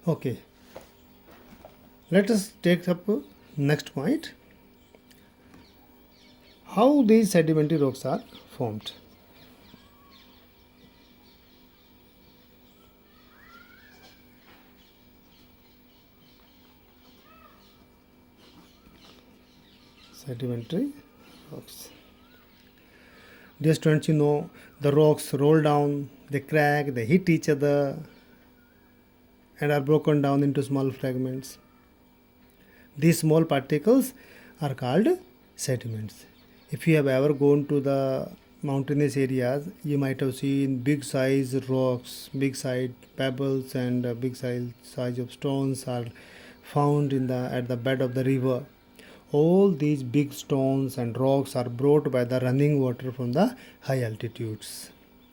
Okay, let us take up next point. How these sedimentary rocks are formed. Sedimentary rocks. Dear students, you know the rocks roll down, they crack, they hit each other and are broken down into small fragments. These small particles are called sediments. If you have ever gone to the mountainous areas, you might have seen big size rocks, big size pebbles and big size of stones are found at the bed of the river. All these big stones and rocks are brought by the running water from the high altitudes.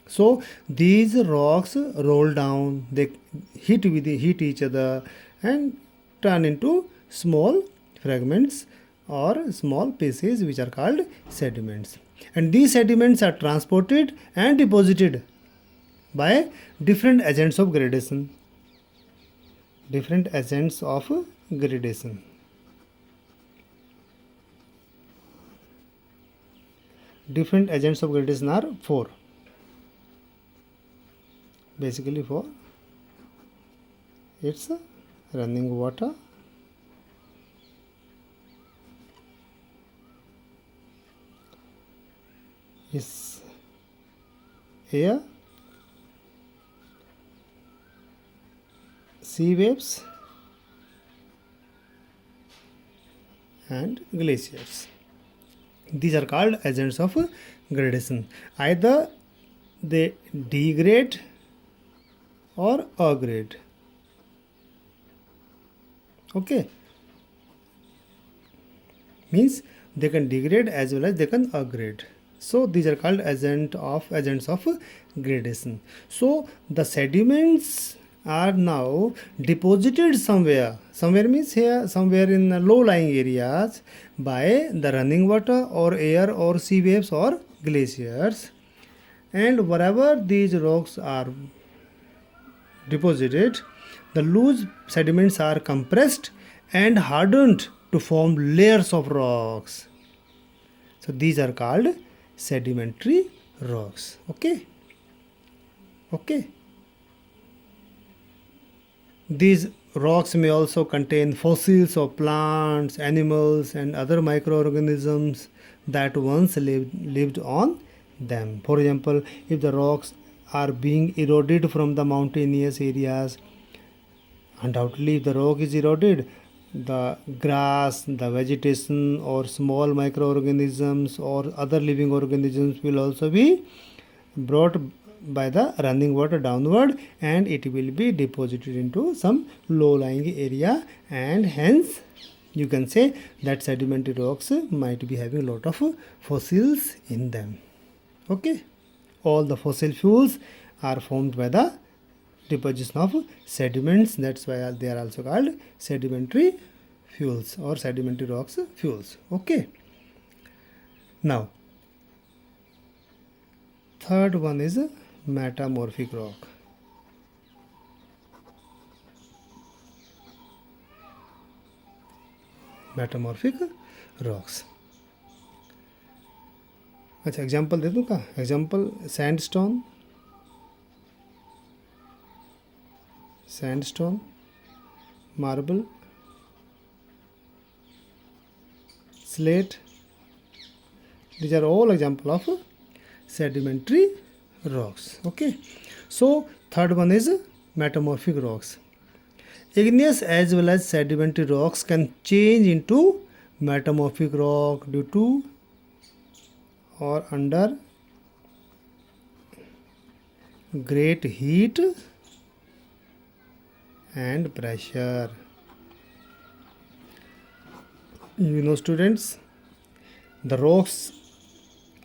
So these rocks roll down, they hit each other and turn into small fragments or small pieces which are called sediments. And these sediments are transported and deposited by different agents of gradation. Different agents of gradation. Different agents of gradation are four. Basically four. It's running water, is air, sea waves and glaciers. These are called agents of gradation. Either they degrade or upgrade. Okay, means they can degrade as well as they can upgrade. So these are called agents of gradation. So the sediments are now deposited somewhere. Somewhere means here, somewhere in low lying areas by the running water or air or sea waves or glaciers. And wherever these rocks are deposited, the loose sediments are compressed and hardened to form layers of rocks. So these are called sedimentary rocks. Okay. These rocks may also contain fossils of plants, animals and other microorganisms that once lived on them. For example, if the rocks are being eroded from the mountainous areas, undoubtedly if the rock is eroded, the grass, the vegetation or small microorganisms or other living organisms will also be brought by the running water downward and it will be deposited into some low lying area, and hence you can say that sedimentary rocks might be having a lot of fossils in them. Okay, all the fossil fuels are formed by the deposition of sediments. That's why they are also called sedimentary fuels or sedimentary rocks fuels. Okay, now third one is metamorphic rock. Metamorphic rocks. अच्छा example दे दूँ का? Example sandstone, marble, slate. These are all example of sedimentary rocks. Okay, so third one is metamorphic rocks. Igneous as well as sedimentary rocks can change into metamorphic rock due to or under great heat and pressure. You know students, the rocks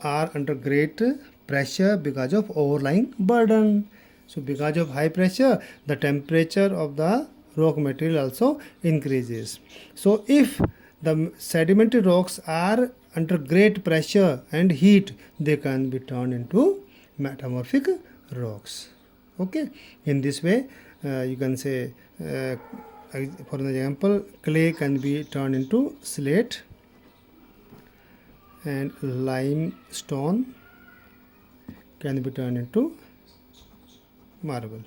are under great pressure because of overlying burden. So because of high pressure, the temperature of the rock material also increases. So if the sedimentary rocks are under great pressure and heat, they can be turned into metamorphic rocks. Okay, in this way you can say, for an example, clay can be turned into slate, and limestone can be turned into marble.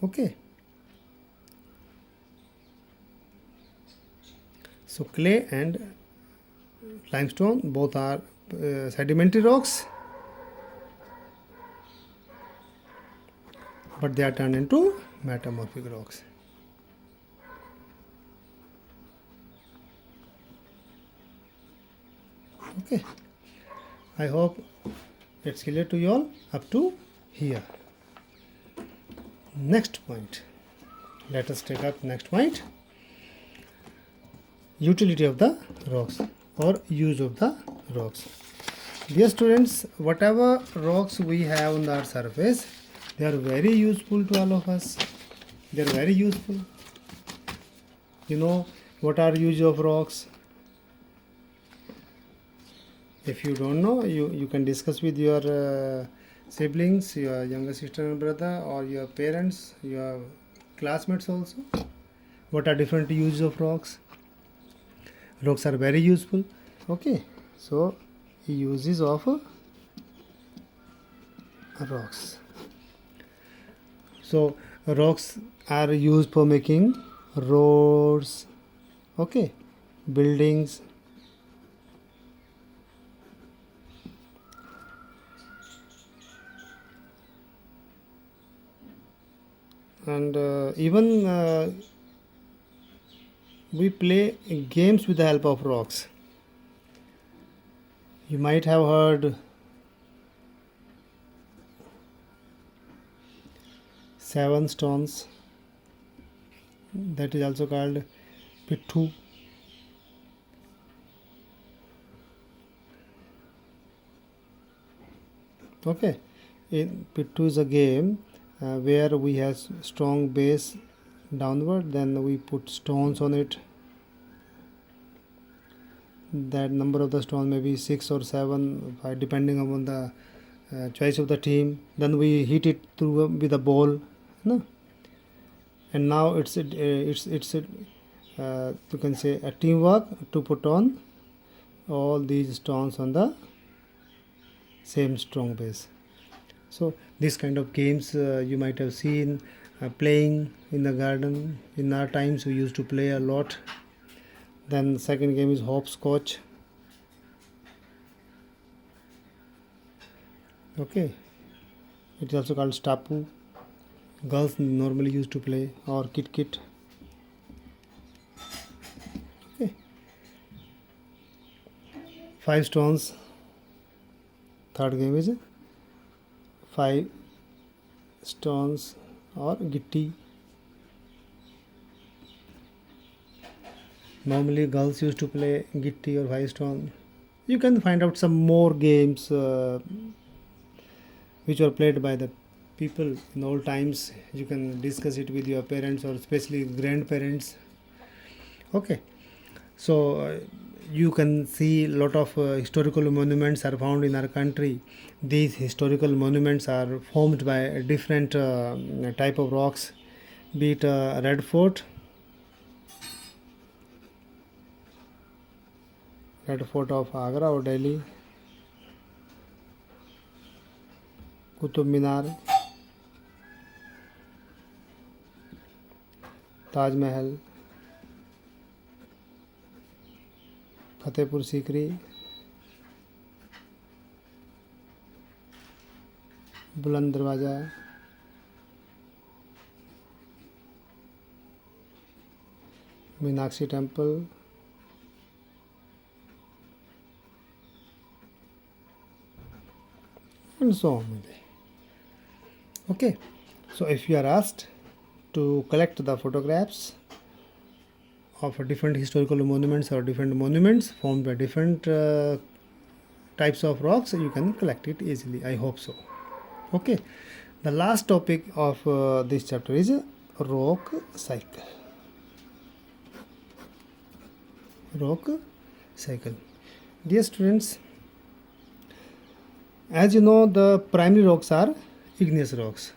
Okay, so clay and limestone both are sedimentary rocks, but they are turned into metamorphic rocks. Okay, I hope it's clear to you all up to here. Next point, let us take up next point, utility of the rocks or use of the rocks. Dear students, whatever rocks we have on our surface, they are very useful to all of us. They are very useful. You know what are use of rocks? If you don't know, you can discuss with your siblings, your younger sister and brother, or your parents, your classmates also. What are different uses of rocks? Rocks are very useful. Okay, so uses of rocks. So rocks are used for making roads, okay, buildings, and even we play games with the help of rocks. You might have heard seven stones, that is also called pittu. Okay, pittu is a game where we have strong base downward, then we put stones on it. That number of the stones may be 6 or 7 depending upon the choice of the team. Then we hit it through with a ball, no? And now it's you can say a teamwork to put on all these stones on the same strong base. So this kind of games you might have seen playing in the garden. In our times we used to play a lot. Then second game is hopscotch. Okay, it is also called stapu. Girls normally used to play, or kit kit. Okay, 5 stones. Third game is 5 stones or gitti. Normally girls used to play gitti or 5 stone. You can find out some more games which were played by the people in old times. You can discuss it with your parents or especially grandparents. Okay, so you can see a lot of historical monuments are found in our country. These historical monuments are formed by a different type of rocks, be it Red Fort, of Agra or Delhi, Qutub Minar, Taj Mahal, Fatehpur Sikri, Buland Darwaja, Meenakshi Temple, and so on. Okay, so if you are asked to collect the photographs of different historical monuments or different monuments formed by different types of rocks, you can collect it easily. I hope so. Okay, the last topic of this chapter is rock cycle. Rock cycle. Dear students, as you know, the primary rocks are igneous rocks.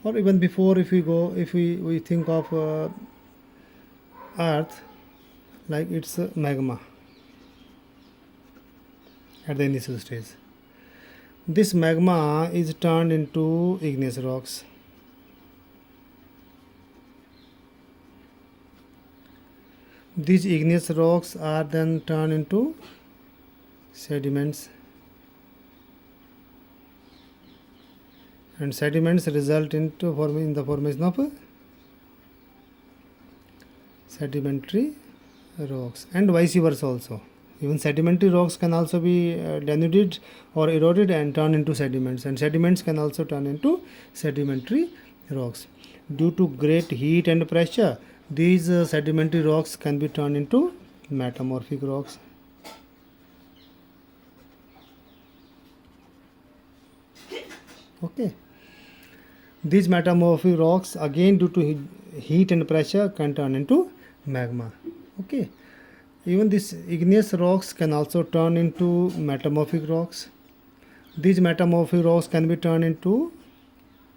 or even before, if we think of earth, like it's magma at the initial stage. This magma is turned into igneous rocks. These igneous rocks are then turned into sediments, and sediments result into in the formation of sedimentary rocks, and vice versa also. Even sedimentary rocks can also be denuded or eroded and turn into sediments, and sediments can also turn into sedimentary rocks. Due to great heat and pressure, these sedimentary rocks can be turned into metamorphic rocks. Okay. These metamorphic rocks, again due to heat and pressure, can turn into magma. Okay. Even these igneous rocks can also turn into metamorphic rocks. These metamorphic rocks can be turned into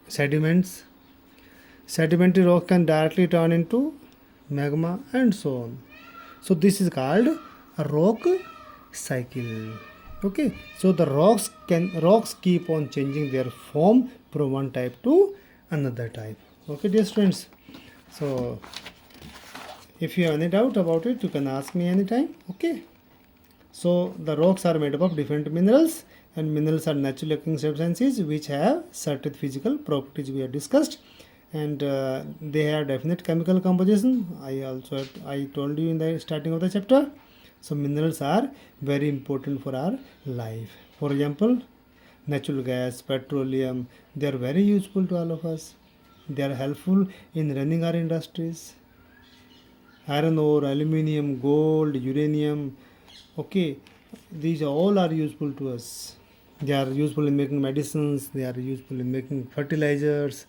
sediments. Sedimentary rock can directly turn into magma, and so on. So this is called a rock cycle. Okay, so the rocks keep on changing their form from one type to another type. Okay, dear students. So if you have any doubt about it, you can ask me anytime. Okay. So the rocks are made up of different minerals, and minerals are naturally occurring substances which have certain physical properties we have discussed, and they have definite chemical composition. I told you in the starting of the chapter. So minerals are very important for our life. For example, natural gas, petroleum, they are very useful to all of us. They are helpful in running our industries. Iron ore, aluminium, gold, uranium, okay, these all are useful to us. They are useful in making medicines, they are useful in making fertilizers,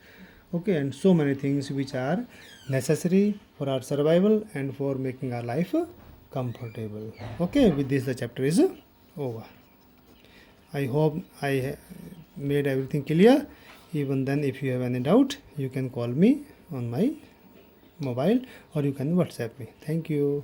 okay, and so many things which are necessary for our survival and for making our life comfortable. Okay, with this the chapter is over. I hope I made everything clear. Even then, if you have any doubt, you can call me on my mobile or you can WhatsApp me. Thank you.